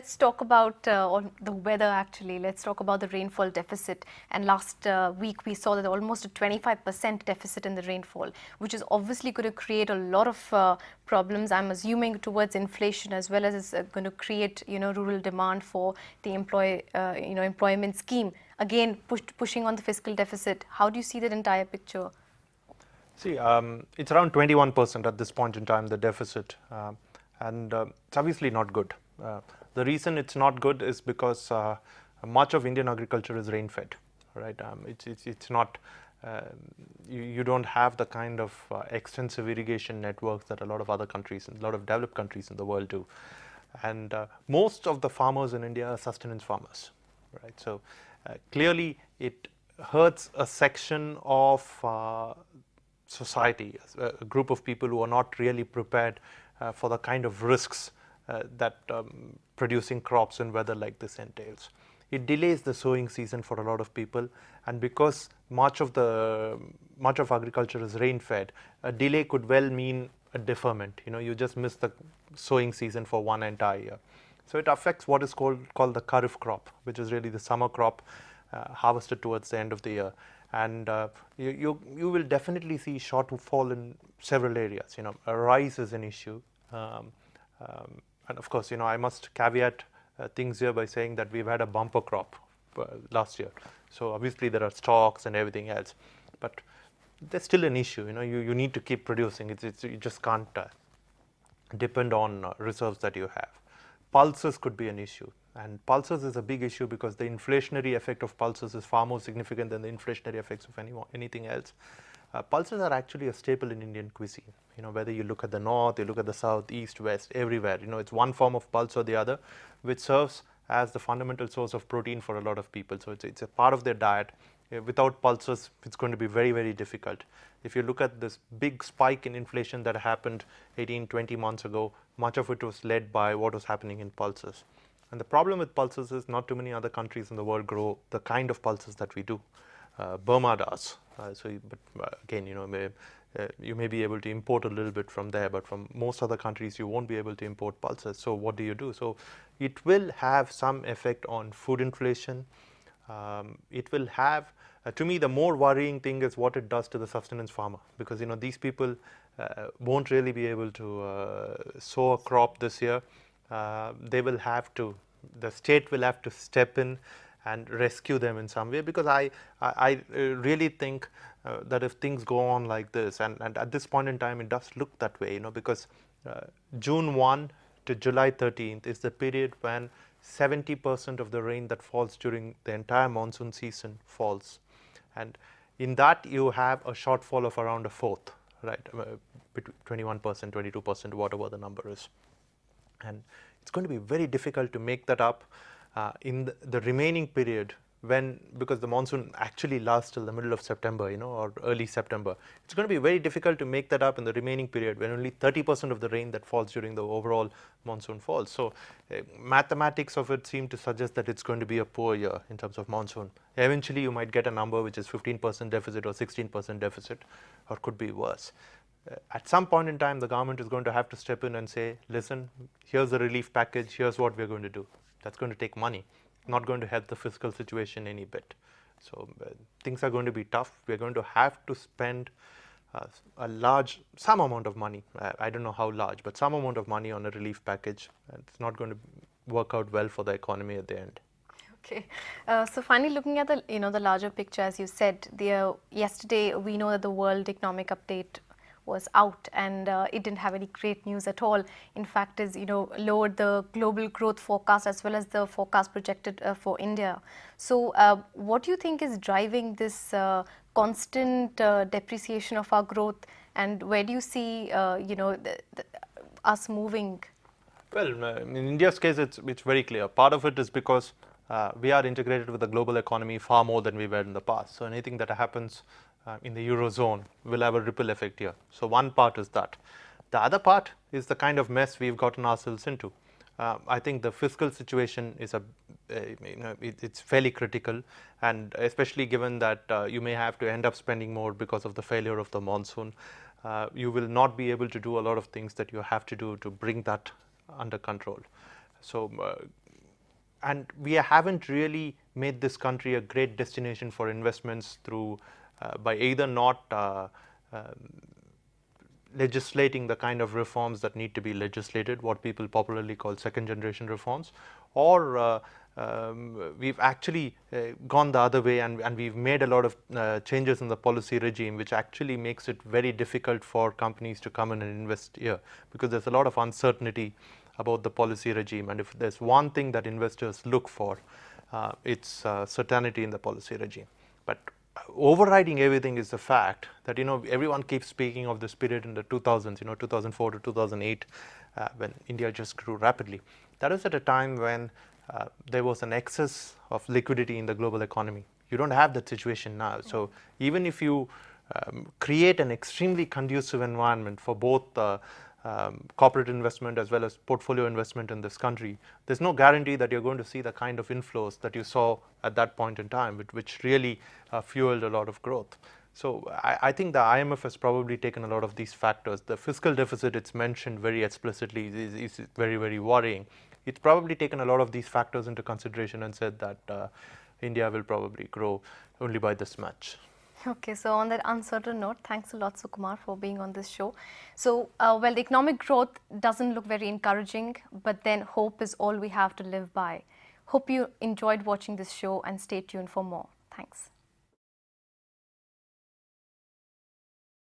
let's talk about the weather actually. Let's talk about the rainfall deficit. And last week we saw that almost a 25% deficit in the rainfall, which is obviously going to create a lot of problems, I'm assuming, towards inflation, as well as it's going to create, rural demand for the employment scheme. Again, pushing on the fiscal deficit. How do you see that entire picture? See, it's around 21% at this point in time, the deficit, and it's obviously not good. The reason it's not good is because much of Indian agriculture is rain-fed, right? It's not, you don't have the kind of extensive irrigation networks that a lot of other countries, a lot of developed countries in the world do. And most of the farmers in India are sustenance farmers, right? So clearly it hurts a section of society, a group of people who are not really prepared for the kind of risks that producing crops in weather like this entails. It delays the sowing season for a lot of people, and because much of agriculture is rain-fed, a delay could well mean a deferment. You just miss the sowing season for one entire year. So it affects what is called the kharif crop, which is really the summer crop harvested towards the end of the year. And you will definitely see shortfall in several areas. A rise is an issue, and of course, I must caveat things here by saying that we've had a bumper crop last year. So obviously there are stocks and everything else, but there's still an issue. You need to keep producing. You just can't depend on reserves that you have. Pulses could be an issue. And pulses is a big issue because the inflationary effect of pulses is far more significant than the inflationary effects of anything else. Pulses are actually a staple in Indian cuisine. Whether you look at the north, you look at the south, east, west, everywhere. It's one form of pulse or the other, which serves as the fundamental source of protein for a lot of people. So it's a part of their diet. Without pulses, it's going to be very, very difficult. If you look at this big spike in inflation that happened 18, 20 months ago, much of it was led by what was happening in pulses. And the problem with pulses is not too many other countries in the world grow the kind of pulses that we do. Burma does. But again, you may be able to import a little bit from there, but from most other countries, you won't be able to import pulses. So what do you do? So it will have some effect on food inflation. It will have, to me, the more worrying thing is what it does to the sustenance farmer, because these people won't really be able to sow a crop this year. They will have to, the state will have to step in and rescue them in some way, because I really think that if things go on like this, and at this point in time it does look that way, because June 1 to July 13th is the period when 70% of the rain that falls during the entire monsoon season falls, and in that you have a shortfall of around a fourth, right, between 21%, 22%, whatever the number is. And it's going to be very difficult to make that up in the remaining period, because the monsoon actually lasts till the middle of September, or early September. It's going to be very difficult to make that up in the remaining period when only 30% of the rain that falls during the overall monsoon falls. So mathematics of it seem to suggest that it's going to be a poor year in terms of monsoon. Eventually you might get a number which is 15% deficit or 16% deficit, or could be worse. At some point in time, the government is going to have to step in and say, listen, here's the relief package, here's what we're going to do. That's going to take money, not going to help the fiscal situation any bit. So things are going to be tough. We're going to have to spend some amount of money. I don't know how large, but some amount of money on a relief package. It's not going to work out well for the economy at the end. Okay, so finally, looking at the larger picture, as you said, yesterday we know that the World Economic Update was out, and it didn't have any great news at all. In fact, is lowered the global growth forecast as well as the forecast projected for India. So what do you think is driving this constant depreciation of our growth, and where do you see us moving? Well, in India's case, it's very clear. Part of it is because we are integrated with the global economy far more than we were in the past. So anything that happens in the Eurozone will have a ripple effect here. So one part is that. The other part is the kind of mess we've gotten ourselves into. I think the fiscal situation is it's fairly critical, and especially given that you may have to end up spending more because of the failure of the monsoon. You will not be able to do a lot of things that you have to do to bring that under control. So and we haven't really made this country a great destination for investments through by either not legislating the kind of reforms that need to be legislated, what people popularly call second generation reforms, or we've actually gone the other way, and we've made a lot of changes in the policy regime, which actually makes it very difficult for companies to come in and invest here, because there's a lot of uncertainty about the policy regime. And if there's one thing that investors look for, it's certainty in the policy regime. But overriding everything is the fact that, everyone keeps speaking of this period in the 2000s, 2004 to 2008, when India just grew rapidly. That was at a time when there was an excess of liquidity in the global economy. You don't have that situation now. So even if you create an extremely conducive environment for both corporate investment as well as portfolio investment in this country, there's no guarantee that you're going to see the kind of inflows that you saw at that point in time, which really fueled a lot of growth. So I think the IMF has probably taken a lot of these factors. The fiscal deficit, it's mentioned very explicitly, is very, very worrying. It's probably taken a lot of these factors into consideration and said that India will probably grow only by this much. Okay, so on that uncertain note, thanks a lot, Sukumar, for being on this show. So, well, the economic growth doesn't look very encouraging, but then hope is all we have to live by. Hope you enjoyed watching this show and stay tuned for more. Thanks.